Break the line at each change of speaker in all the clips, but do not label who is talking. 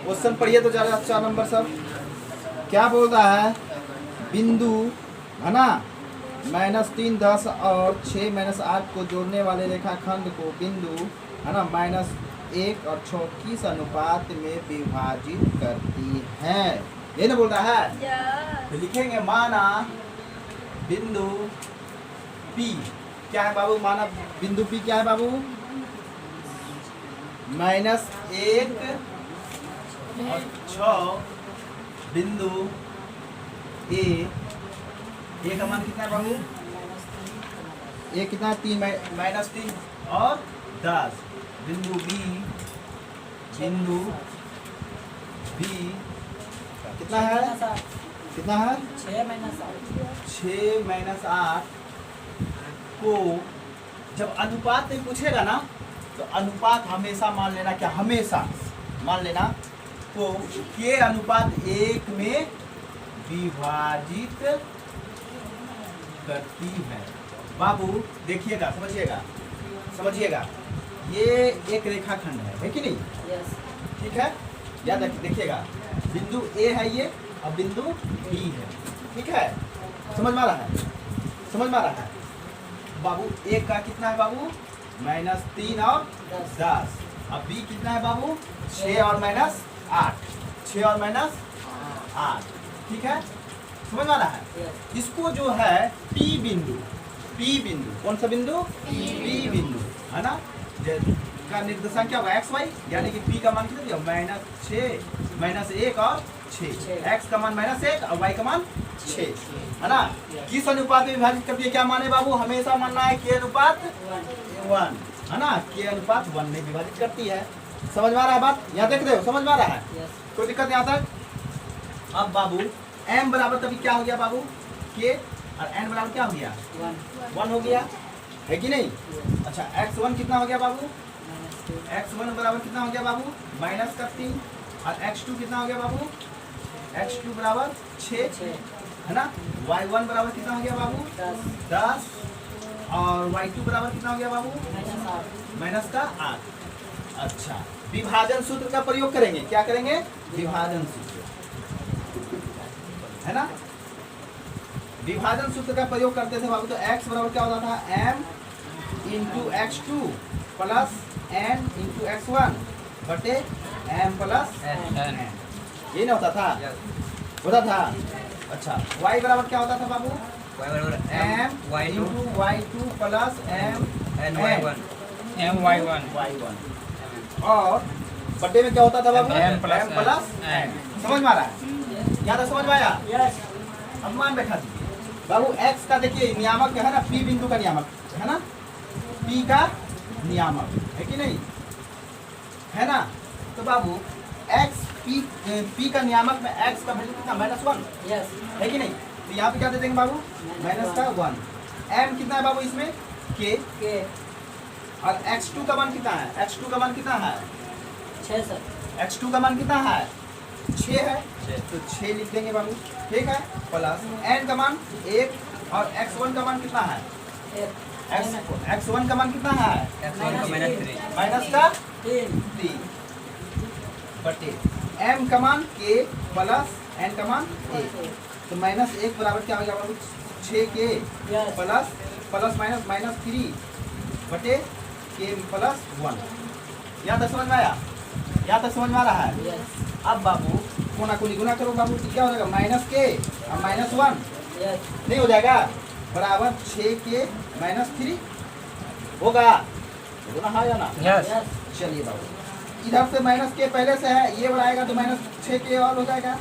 Question पढ़िए तो 4 number सब क्या बोल रहा है। बिंदु है ना -3, 10 और 6 -8 को जोड़ने वाले रेखाखंड को बिंदु है ना -1 और 6 किस अनुपात में विभाजित करती है, ये ना बोल रहा है। तो लिखेंगे माना बिंदु P क्या है बाबू, माना बिंदु P क्या है बाबू, -1 और 6 बिंदु A का मान कितना है बाबू, A कितना 3 -3 और 10 बिंदु B कितना है 6 - 8 को जब अनुपात में पूछेगा ना तो अनुपात हमेशा मान लेना, क्या हमेशा मान लेना तो के अनुपात 1 में विभाजित करती है। बाबू देखिएगा, समझिएगा ये एक रेखाखंड है कि नहीं, ठीक है। याद देखिएगा बिंदु A है ये और बिंदु B है, ठीक है। समझ में आ रहा है बाबू। A का कितना है बाबू, -3 और 10। अब B कितना है बाबू, 6 और -8, 6 और -8, ठीक है। समझ में आ रहा है। इसको जो है P बिंदु, कौन सा बिंदु, P बिंदु है ना, का निर्देशांक क्या होगा XY, यानी कि P का मान कितना दिया, -6 -1 और 6, X का मान -1 और Y का मान 6 है ना। किस अनुपात में विभाजित करती है, क्या माने बाबू, हमेशा मानना है के अनुपात 1 है ना, के अनुपात 1 में विभाजित करती है। समझ में आ रहा है बात, यहाँ देख रहे हो, समझ में आ रहा है, कोई दिक्कत यहाँ तक। अब बाबू M बराबर तभी क्या हो गया बाबू, के और N बराबर क्या हो गया, 1 हो गया, है कि नहीं। अच्छा x1 कितना हो गया बाबू, x1 बराबर कितना हो गया बाबू, -3 और x2 कितना हो गया बाबू, x2 बराबर 6 है ना। y1 बराबर कितना हो गया बाबू, 10 और y2 बराबर कितना हो गया बाबू, -8। अच्छा विभाजन सूत्र का प्रयोग करेंगे, क्या करेंगे, विभाजन सूत्र है ना। विभाजन सूत्र का प्रयोग करते थे बाबू तो x बराबर क्या होता था, m × x2 plus n × x1 बटे m प्लस n, ये ना होता था। अच्छा y बराबर क्या होता था बाबू, m × y2 plus m y1 और बटे में क्या होता था बाबू, m प्लस n। समझ में आ रहा है, यहाँ तक समझ में आया। अब मान बैठा दीजिए बाबू, x का देखिए नियामक है ना, P बिंदु का नियामक है ना, P का नियामक है कि नहीं, है ना। तो बाबू x P का नियामक में x का वैल्यू कितना, -1 है कि नहीं। तो यहाँ पे क्या दे देंगे बाबू, -1। m कितना है बाबू इसमें, k और x2 का मान कितना है, x2 का मान कितना है,
6 सर,
x2 का मान कितना है, 6 है, तो 6 लिख देंगे बाबू, ठीक है। प्लस n का मान 1 और x1 का मान कितना है, x1 का मान कितना है, -3 बटे m का मान k प्लस n का मान 1, तो -1 बराबर क्या हो गया बाबू, 6k प्लस -3 बटे k प्लस 1। यहाँ तक समझ में आया, यहाँ तक समझ में आ रहा है। अब बाबू कोना को गुना करो बाबू, तो क्या हो जाएगा, -k और -1 नहीं हो जाएगा, बराबर 6k -3 होगा, हाँ या ना। चलिए बाबू इधर से -k पहले से है, ये बढ़ाएगा तो -6k और हो जाएगा,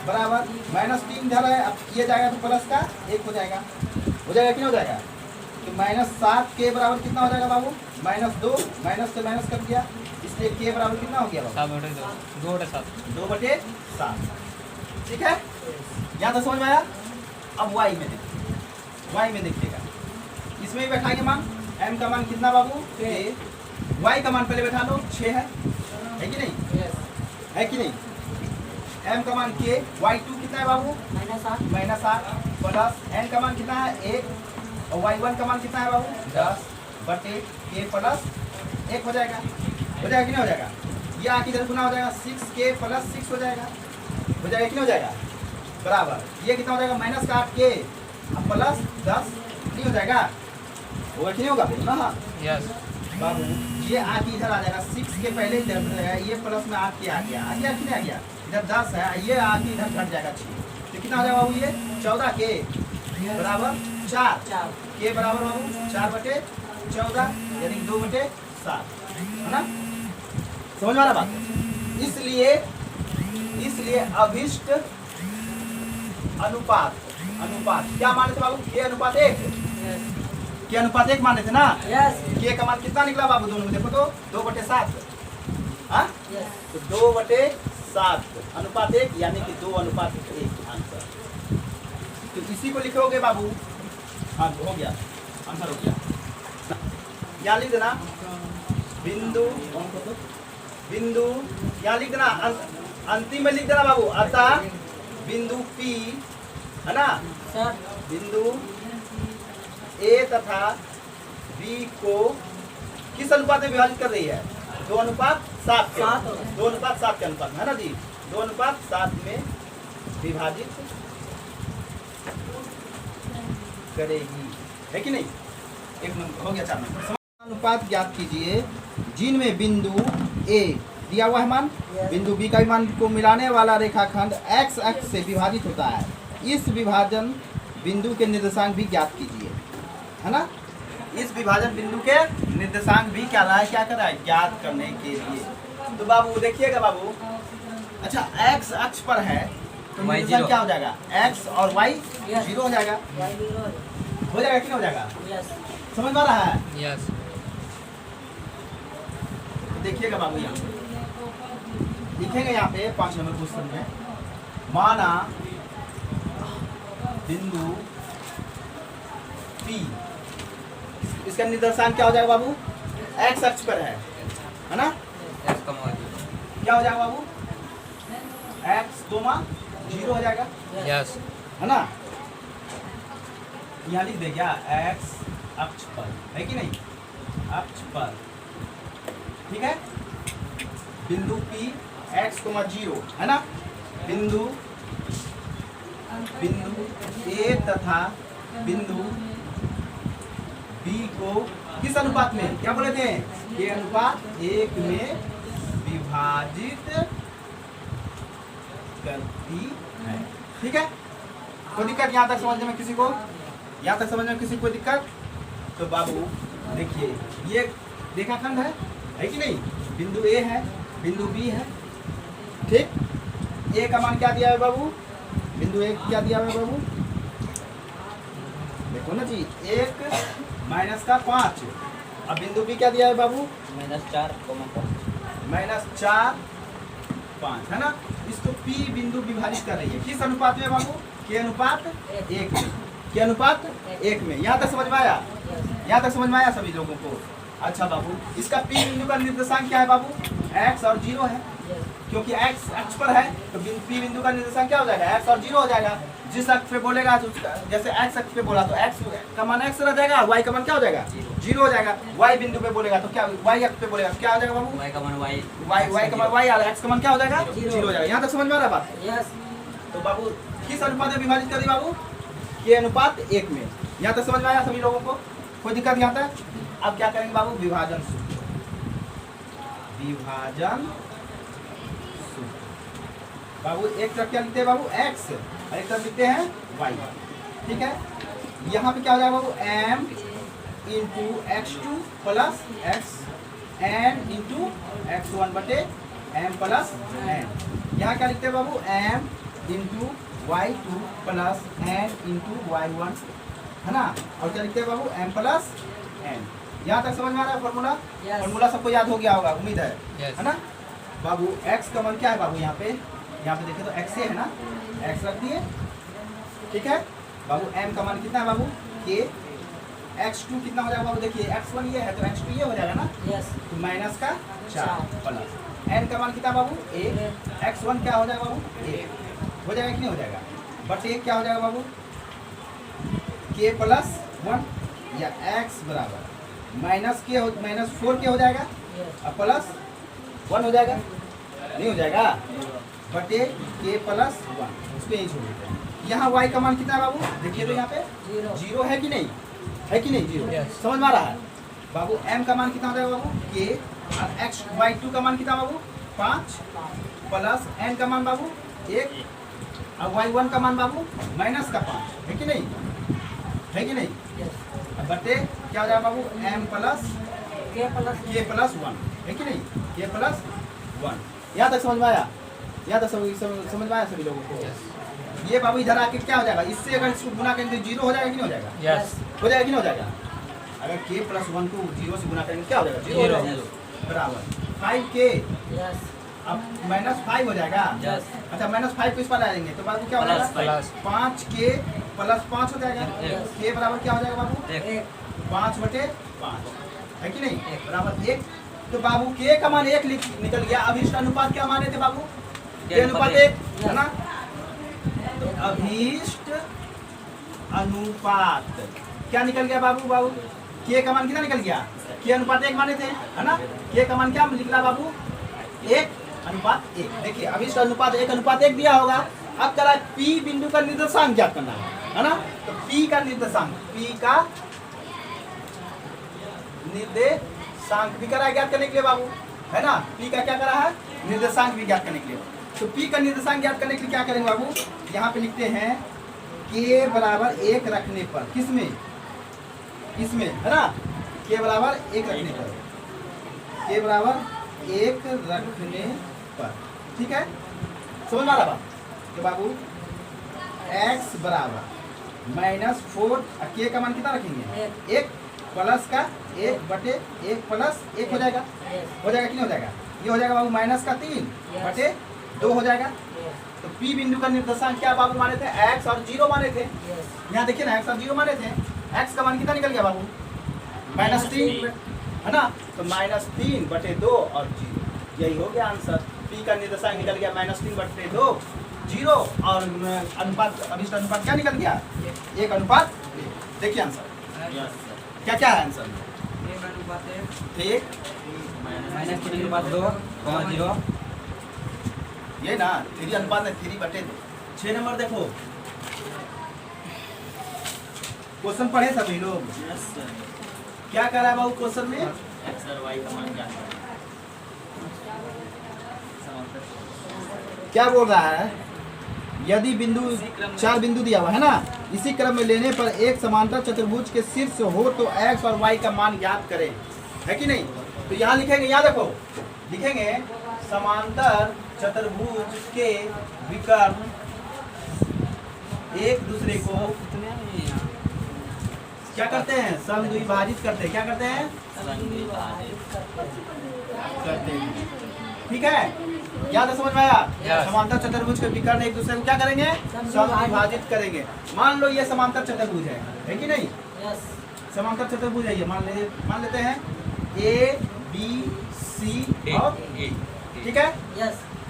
बराबर -3 इधर है, अब ये जाएगा तो प्लस का 1 हो जाएगा कि नहीं हो जाएगा। तो -7k बराबर कितना हो जाएगा बाबू, -2 माइनस से माइनस कर दिया, इसलिए k बराबर कितना हो गया बाबू, 2/7, ठीक है। यहाँ तक समझ में आया। अब y में देखिएगा, इसमें भी बैठाएंगे मान, m का मान कितना बाबू, y का मान पहले बैठा लो, 6 है कि नहीं, है कि नहीं। m का मान k, y2 कितना है बाबू, -8 प्लस n का मान कितना है 1 और y1 का मान कितना है बाबू 10 बटे k प्लस 1 हो जाएगा कि नहीं हो जाएगा। ये आके इधर गुना हो जाएगा 6k प्लस 6 हो जाएगा कितना हो जाएगा बराबर ये कितना हो जाएगा माइनस का 8k प्लस 10 नहीं हो जाएगा होगा कि नहीं होगा ना
यस
बाबू ये आके इधर आ जाएगा 6 के पहले इधर जाएगा ये प्लस में 8 के आ गया कि नहीं आ गया इधर 10 है ये आके इधर घट जाएगा 6 तो कितना हो जाएगा बाबू ये 14 के बराबर 4 के बराबर बाबू 4/14 यानी 2/7 है ना समझ वाला बात है इसलिए अभिष्ट अनुपात क्या माने थे बाबू के अनुपात 1 के अनुपात 1 माने थे ना
यस
के का मान कितना निकला बाबू दोनों में देखो तो 2/7 हाँ तो 2/7 अनुपात 1 यानी कि 2:1 आंसर तो इसी को लिखोगे बाबू हाँ हो गया आंसर हो गया क्या लिख देना बिंदु क्या लिख देना अंतिम में लिख देना बाबू अतः बिंदु P है ना
सर
बिंदु A तथा B को किस अनुपात में विभाजित कर रही है 2:7 के 2:7 के अनुपात में है ना जी 2:7 में विभाजित करेगी है कि नहीं एक नंबर हो गया 4 नंबर अनुपात ज्ञात कीजिए जिनमें बिंदु A दिया हुआ है मान बिंदु B का भी मान को मिलाने वाला रेखाखंड x अक्ष से विभाजित होता है इस विभाजन बिंदु के निर्देशांक भी ज्ञात कीजिए है ना इस विभाजन बिंदु के निर्देशांक भी क्या कर रहा है ज्ञात करने के लिए तो बाबू देखिएगा बाबू अच्छा x अक्ष पर है तो निर्देशांक क्या हो जाएगा x और y 0 हो जाएगा कि नहीं हो जाएगा समझ में आ रहा है
यस
देखिएगा बाबू यहाँ लिखेंगे यहाँ पे 5 नंबर क्वेश्चन में माना बिंदु P इसका निर्देशांक क्या हो जाएगा बाबू x अक्ष पर है ना क्या हो जाएगा बाबू x 0 हो जाएगा
यस
है ना यहाँ लिख दे क्या x अक्ष पर है कि नहीं अक्ष पर ठीक है बिंदु P x 0 है ना बिंदु A तथा बिंदु B को किस अनुपात में क्या बोले थे के अनुपात 1 में विभाजित करती है ठीक है कोई दिक्कत यहाँ तक समझने में किसी को यहाँ तक समझने में किसी को दिक्कत तो बाबू देखिए ये रेखाखंड है कि नहीं बिंदु A है बिंदु B है ठीक A का मान क्या दिया है बाबू बिंदु A क्या दिया है बाबू देखो ना जी 1 माइनस का 5 अब बिंदु B क्या दिया है बाबू
-4
-4 5 है ना इसको P बिंदु विभाजित कर रही है किस अनुपात में बाबू के अनुपात 1 में के अनुपात 1 में यहाँ तक समझ में आया सभी लोगों को अच्छा बाबू इसका P बिंदु का निर्देशांक क्या है बाबू x और 0 है क्योंकि x अक्ष पर है तो P बिंदु का निर्देशांक क्या हो जाएगा x और 0 हो जाएगा जिस अक्ष पे बोलेगा तो जैसे x अक्ष पे बोला तो x का मान x रह जाएगा y का मान क्या हो जाएगा 0 हो जाएगा y बिंदु पे बोलेगा तो क्या y अक्ष पे बोलेगा तो क्या हो जाएगा बाबू
y का मान y
y का मान y और x का मान क्या हो जाएगा 0 हो जाएगा यहाँ तक समझ में आ रहा है बात
यस
तो बाबू किस अनुपात में विभाजित करी बाबू के अनुपात 1 में यहाँ तक समझ में आया सभी लोगों को कोई दिक्कत यहाँ तक अब क्या करेंगे बाबू विभाजन सूत्र बाबू एक तरफ क्या लिखते हैं बाबू x और एक तरफ लिखते हैं y ठीक है यहाँ पे क्या हो जाएगा बाबू m into x2 plus x n into x1 बटे m प्लस n यहाँ क्या लिखते हैं बाबू m into y2 plus n into y1 है ना और क्या लिखते हैं बाबू m प्लस n यहाँ तक समझ में आ रहा है फॉर्मूला फॉर्मूला सबको याद हो गया होगा उम्मीद है ना बाबू x का मान क्या है बाबू यहाँ पे देखें तो x है ना x रख दिए ठीक है बाबू m का मान कितना है बाबू k x2 कितना हो जाएगा बाबू देखिए x1 ये है तो x2 ये हो जाएगा ना तो माइनस का 4 प्लस n का मान कितना बाबू a x1 क्या हो जाएगा बाबू a हो जाएगा कि नहीं हो जाएगा बट एक क्या हो जाएगा बाबू k प्लस 1 या x बराबर -4 के हो जाएगा और प्लस 1 हो जाएगा, नहीं हो जाएगा, बटे k प्लस 1, इसको यही छोड़ देते हैं। यहाँ y का मान कितना है बाबू, देखिए तो यहाँ पे 0 है कि नहीं, है कि नहीं 0, समझ में आ रहा है बाबू। m का मान कितना हो जाएगा बाबू k, और x y2 का मान कितना बाबू 5, प्लस n का मान बाबू 1, और y1 का मान बाबू माइनस का 5, है कि नहीं, है कि नहीं, बटे क्या हो जाएगा बाबू m प्लस k प्लस 1, है कि नहीं, k प्लस 1। यहाँ तक समझ में आया, यहाँ तक समझ में आया सभी लोगों को। ये बाबू इधर आके क्या हो जाएगा, इससे अगर इसको गुना करेंगे 0 हो जाएगा कि नहीं हो जाएगा, हो जाएगा कि नहीं हो जाएगा। अगर k प्लस 1 को 0 से गुना करेंगे क्या हो जाएगा, 0 हो जाएगा, बराबर 5k, अब माइनस 5 हो जाएगा। अच्छा माइनस 5 को इस पर लाएंगे तो बाबू क्या हो जाएगा, 5k प्लस 5 हो जाएगा, k बराबर क्या हो जाएगा बाबू 5 बटे 5, है कि नहीं, बराबर 1। तो बाबू k का मान 1 निकल गया। अभीष्ट अनुपात क्या माने थे बाबू, k अनुपात 1 है ना, तो अभीष्ट अनुपात क्या निकल गया बाबू, k का मान कितना निकल गया, k अनुपात 1 माने थे, है ना, k का मान क्या निकला बाबू 1 अनुपात 1। देखिए अभीष्ट अनुपात 1 अनुपात 1 दिया होगा। अब करा P बिंदु का निर्देशांक ज्ञात करना है ना, तो P का निर्देशांक, P का निर्देशांक भी करा ज्ञात करने के लिए बाबू, है ना, P का क्या करा है, निर्देशांक भी ज्ञात करने के लिए। तो P का निर्देशांक ज्ञात करने के लिए क्या करेंगे बाबू, यहाँ पे लिखते हैं k बराबर 1 रखने पर, किसमें, इसमें, है ना, k बराबर 1 रखने पर, k बराबर 1 रखने पर, ठीक है, समझ में आ रहा बात। तो बाबू x बराबर -4, k का मान कितना रखेंगे 1, प्लस का 1 बटे 1 प्लस 1 हो जाएगा, हो जाएगा कि नहीं हो जाएगा, ये हो जाएगा बाबू माइनस का 3 बटे 2 हो जाएगा। तो P बिंदु का निर्देशांक क्या बाबू माने थे, x और 0 माने थे। यहाँ देखिए ना x और 0 माने थे, x का मान कितना निकल गया बाबू -3, है ना, तो -3 बटे 2 और 0, यही हो गया आंसर। P का निर्देशांक निकल गया -3 बटे 2, 0, और अनुपात अभीष्ट अनुपात क्या निकल गया 1 अनुपात। देखिए आंसर क्या क्या है आंसर, 1
-3/2, 0,
ये ना 3 अनुपात 3 बटे 2। 6 नंबर देखो, क्वेश्चन पढ़े सभी लोग, क्या कह रहा है बाबू क्वेश्चन में,
x और y का मान क्या है,
क्या बोल रहा है, यदि बिंदु 4 बिंदु दिया हुआ है ना, इसी क्रम में लेने पर एक समांतर चतुर्भुज के शीर्ष हो तो x और y का मान ज्ञात करें, है कि नहीं। तो यहाँ लिखेंगे, यहाँ देखो लिखेंगे समांतर चतुर्भुज के विकर्ण एक दूसरे को क्या करते हैं, समद्विभाजित करते हैं, क्या करते हैं, करते हैं, ठीक है, क्या समझ में आया। समांतर चतुर्भुज के विकर्ण एक दूसरे को क्या करेंगे, समद्विभाजित करेंगे। मान लो ये समांतर चतुर्भुज है कि नहीं, समांतर चतुर्भुज है ये, मान लेते हैं ए बी सी और ए, ठीक है,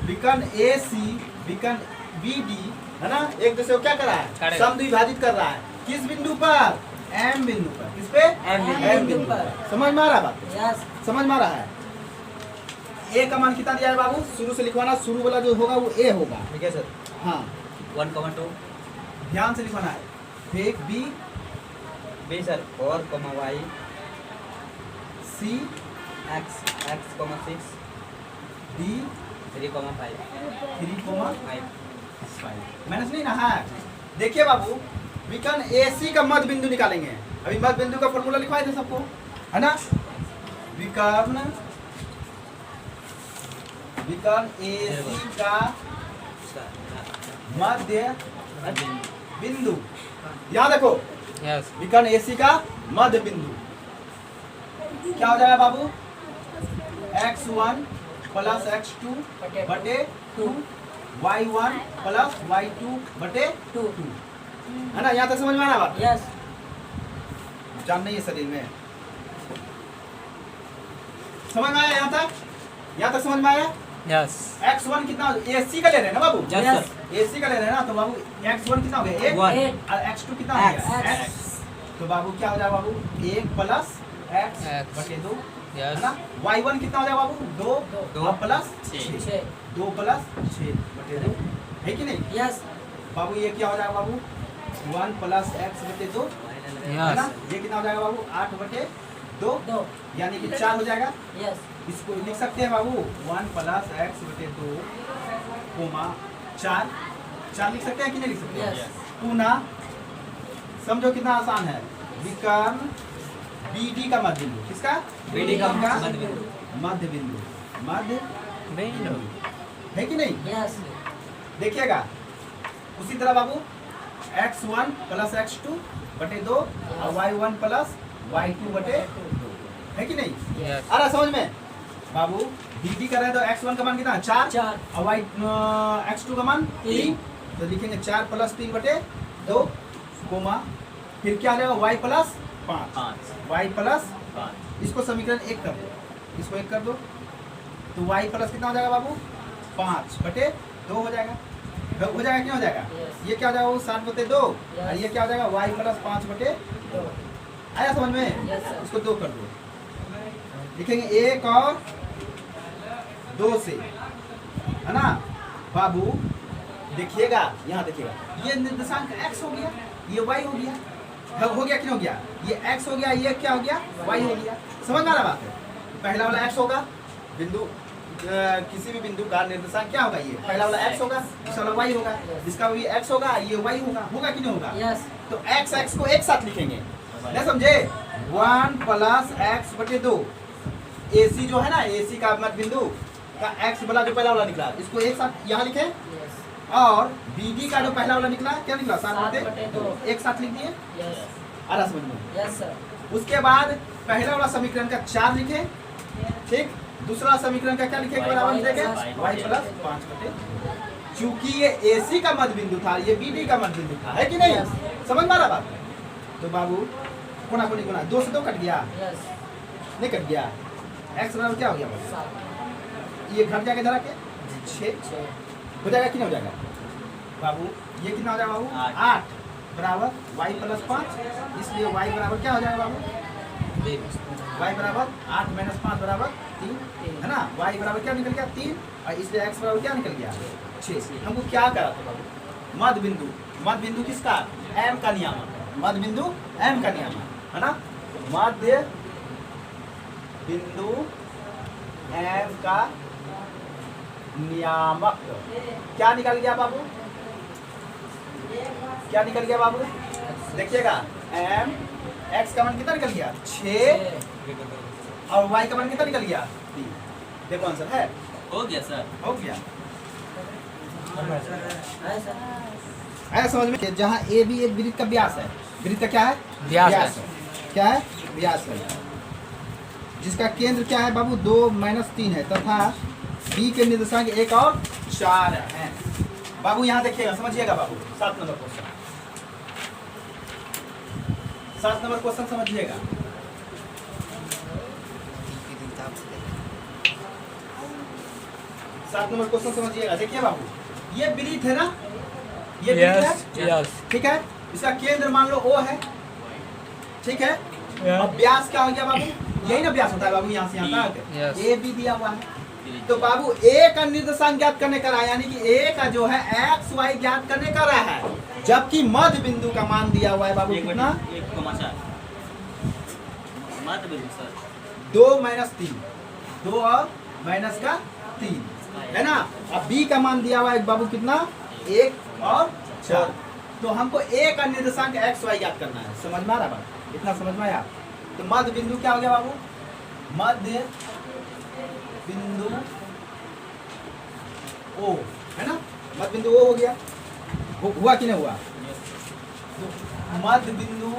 विकर्ण ए सी विकर्ण बी डी, है ना, एक दूसरे को क्या कर रहा है, समद्विभाजित कर रहा है, किस बिंदु पर, एम बिंदु पर, किस पे, एम बिंदु पर। समझ में आ रहा बात, समझ में आ रहा है। ए का मान कितना दिया है बाबू, शुरू से लिखवाना, शुरू वाला जो होगा वो ए होगा, ठीक है सर, हाँ
1,2,
ध्यान से लिखवाना है, फिर बी
सर 4, y,
सी
x 6,
डी
3,5,
3,5 माइनस नहीं ना है। देखिए बाबू विकर्ण AC का मध्य बिंदु निकालेंगे, अभी मध्य बिंदु का फॉर्मूला लिखवाए थे सबको, है ना, विकर्ण AC का मध्य बिंदु, यहाँ देखो विकर्ण AC का मध्य बिंदु क्या हो जाएगा बाबू, x1 प्लस x2 बटे 2, y1 प्लस y2 बटे 2, है ना, यहाँ तक समझ में आ रहा बात, जान नहीं है शरीर में, समझ में आया, यहाँ तक समझ में आया। x1 कितना, AC का ले रहे हैं ना बाबू, AC का ले रहे हैं ना, तो बाबू x1 कितना हो गया 1 और x2 कितना हो गया x, तो बाबू क्या हो जाएगा बाबू 1 प्लस x बटे 2, है ना। y1 कितना हो जाएगा बाबू? 2 और प्लस 6, 2 प्लस 6 बटे 2 है कि नहीं?
यस
बाबू ये क्या हो जाएगा बाबू? 1 प्लस x बटे 2 है ना। ये कितना हो जाएगा बाबू? 8 बटे 2 यानी कि 4 हो जाएगा।
यस
इसको लिख सकते हैं बाबू 1 प्लस x बटे 2 कोमा 4 लिख सकते हैं कि नहीं लिख सकते?
Yes.
पुनः समझो कितना आसान है। विकर्ण BD का मध्य बिंदु, किसका?
BD का
मध्य बिंदु है कि नहीं?
यस
देखिएगा उसी तरह बाबू x1 प्लस x2 बटे 2 और y1 प्लस y2 बटे 2 है कि नहीं? आ रहा समझ में बाबू? BD कर रहे हैं तो x1 का मान कितना? 4 और x2 का मान 3, तो लिखेंगे 4 प्लस 3 बटे 2 कोमा फिर क्या आ जाएगा? y plus 5 y plus 5। इसको समीकरण 1 कर दो, इसको 1 कर दो तो y प्लस कितना हो जाएगा बाबू? 5 बटे 2 हो जाएगा। हो जाएगा क्या हो जाएगा?
Yes.
ये क्या हो जाएगा? 7 बटे 2
Yes.
और ये क्या हो जाएगा? y प्लस 5 बटे 2 आया समझ में?
Yes, sir.
इसको 2 कर दो, लिखेंगे 1 और 2 से, है ना बाबू? देखिएगा यहाँ देखिएगा, ये निर्देशांक x हो गया, ये y हो गया, हो गया कि नहीं हो गया? ये x हो गया, ये क्या हो गया? y हो गया। समझ में आ रहा बात है? पहला वाला x होगा, बिंदु किसी भी बिंदु का निर्देशांक क्या होगा? ये पहला वाला x होगा, दूसरा वाला y होगा, जिसका भी x होगा ये y होगा कि नहीं होगा?
यस
तो x को एक साथ लिखेंगे, नहीं समझे? 1 प्लस x बटे 2 AC जो है ना, AC का मध्य बिंदु का x वाला जो पहला वाला निकला इसको एक साथ यहाँ लिखे,
यस
और BD का जो पहला वाला निकला क्या निकला? 7 बटे
2
एक साथ लिख दिए।
यस
आ रहा समझ में?
यस सर
उसके बाद पहला वाला समीकरण का 4 लिखे, ठीक। दूसरा समीकरण का क्या लिखे? बराबर लिखेंगे y प्लस 5 बटे। चूंकि ये AC का मध्य बिंदु था, ये BD का मध्य बिंदु था, है कि नहीं? समझ में आ रहा बात? तो बाबू गुना 2 से 2 कट गया,
यस
नहीं कट गया। x बराबर क्या हो गया बाबू?
7
ये घट जाएगा जरा के 6
6
हो जाएगा कि नहीं हो जाएगा बाबू? ये कितना हो जाएगा बाबू? 8 बराबर y प्लस 5, इसलिए y बराबर क्या हो जाएगा बाबू? y बराबर 8 माइनस 5 बराबर 3 है ना। y बराबर क्या निकल गया? 3, और इसलिए x बराबर क्या निकल गया? 6। हमको क्या करा था बाबू? मध्य बिंदु किसका? m का नियामक, मध्य बिंदु m का नियामक है ना। मध्य बिंदु m का नियामक क्या निकल गया बाबू? क्या निकल गया बाबू? देखिएगा m x का मान कितना निकल गया? 6 और y का मान कितना निकल गया? 3। देखो आंसर है,
हो गया सर।
हो गया।
है सर
आया समझ में? जहाँ ए भी एक वृत्त का व्यास है, वृत्त का क्या है?
व्यास है।
है। क्या है? व्यास है, जिसका केंद्र क्या है बाबू? 2 माइनस 3 है, तथा बी के निर्देशांक 1 और 4 हैं। बाबू यहाँ देखिएगा, समझिएगा बाबू। 7 नंबर क्वेश्चन, 7 नंबर क्वेश्चन समझिएगा। सात नंबर क्वेश्चन समझिएगा। देखिए बाबू, ये वृत्त है ना, ये वृत्त है,
यस
ठीक है। इसका केंद्र मान लो O है, ठीक है। अब व्यास क्या हो गया बाबू? यही ना व्यास होता है बाबू, यहाँ से यहाँ तक
Yes.
ए बी दिया हुआ है। तो बाबू ए का निर्देशांक ज्ञात करने का रहा है, यानी कि ए का जो है एक्स वाई ज्ञात करने का रहा है, जबकि मध्य बिंदु का मान दिया हुआ है बाबू कितना?
1,4 मध्य बिंदु सर
2 माइनस 3, 2 और माइनस का 3 है ना। अब बी का मान दिया हुआ है बाबू कितना? 1 और 4। तो हमको ए का निर्देशांक एक्स वाई ज्ञात करना है। समझ में आ रहा बात? इतना समझ में आया? तो मध्य बिंदु क्या हो गया बाबू? मध्य बिंदु ओ है ना, मध्य बिंदु ओ हो गया। हुआ कि नहीं हुआ? तो मध्य बिंदु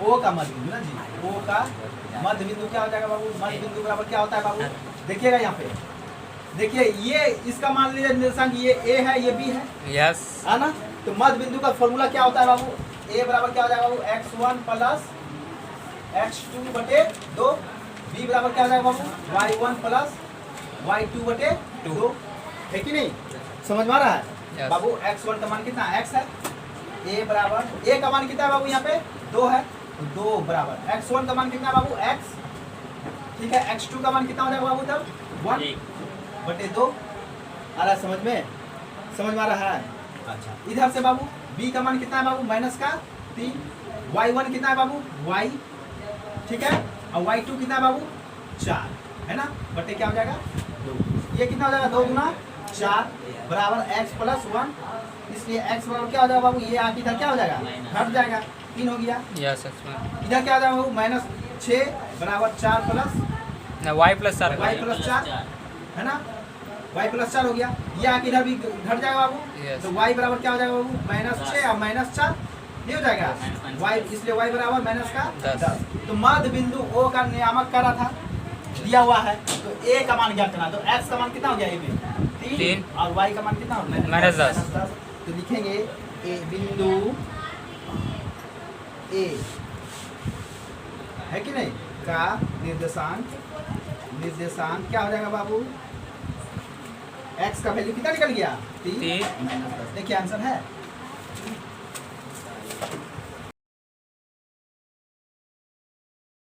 ओ का मध्य बिंदु ना जी, ओ का मध्य बिंदु क्या हो जाएगा बाबू? मध्य बिंदु बराबर क्या होता है बाबू? देखिएगा यहाँ पे, देखिए ये इसका मान लीजिए निर्देशांक, ये ए है, ये बी है,
यस
है ना। तो मध्य बिंदु का फॉर्मूला क्या होता है बाबू? ए बराबर क्या हो जाएगा बाबू? x1 प्लस x2 बटे 2। बी बराबर क्या हो जाएगा बाबू? y1 प्लस y2 बटे 2, है कि नहीं? समझ में आ रहा है
Yes.
बाबू? x1 का मान कितना? x है, ए बराबर ए का मान कितना है बाबू यहाँ पे 2 है, तो 2 बराबर x1 का मान कितना है बाबू x, ठीक है। x2 का मान कितना हो जाएगा बाबू तब 1 बटे 2। आ रहा है समझ में, समझ में आ रहा है। अच्छा इधर से बाबू b का मान कितना है बाबू माइनस का 3, y1 कितना है बाबू y, ठीक है, और y2 कितना है बाबू 4 है ना, बटे क्या हो जाएगा 2। ये कितना हो जाएगा 2 गुना 4 बराबर x प्लस 1, इसलिए x बराबर क्या हो जाएगा बाबू, ये आके इधर क्या हो जाएगा हट जाएगा, 3 हो गया।
यस
इधर क्या हो जाएगा बाबू माइनस 6 बराबर 4 plus
y plus 4
y plus 4 है ना, y प्लस 4 हो गया। ये आके इधर भी घट जाएगा बाबू,
Yes.
तो y बराबर क्या हो जाएगा बाबू माइनस 6 और माइनस 4 ये हो जाएगा y, इसलिए y बराबर माइनस का 10। तो मध्य बिंदु O का नियामक करा था दिया हुआ है, तो A का मान ज्ञात करना, तो x का मान कितना हो गया A में 3 और y का मान कितना हो गया
माइनस 10।
तो लिखेंगे A बिंदु A है कि नहीं का निर्देशांक क्या हो जाएगा बाबू, x का वैल्यू कितना निकल गया 3
3।
माइनस 10। देखिए आंसर है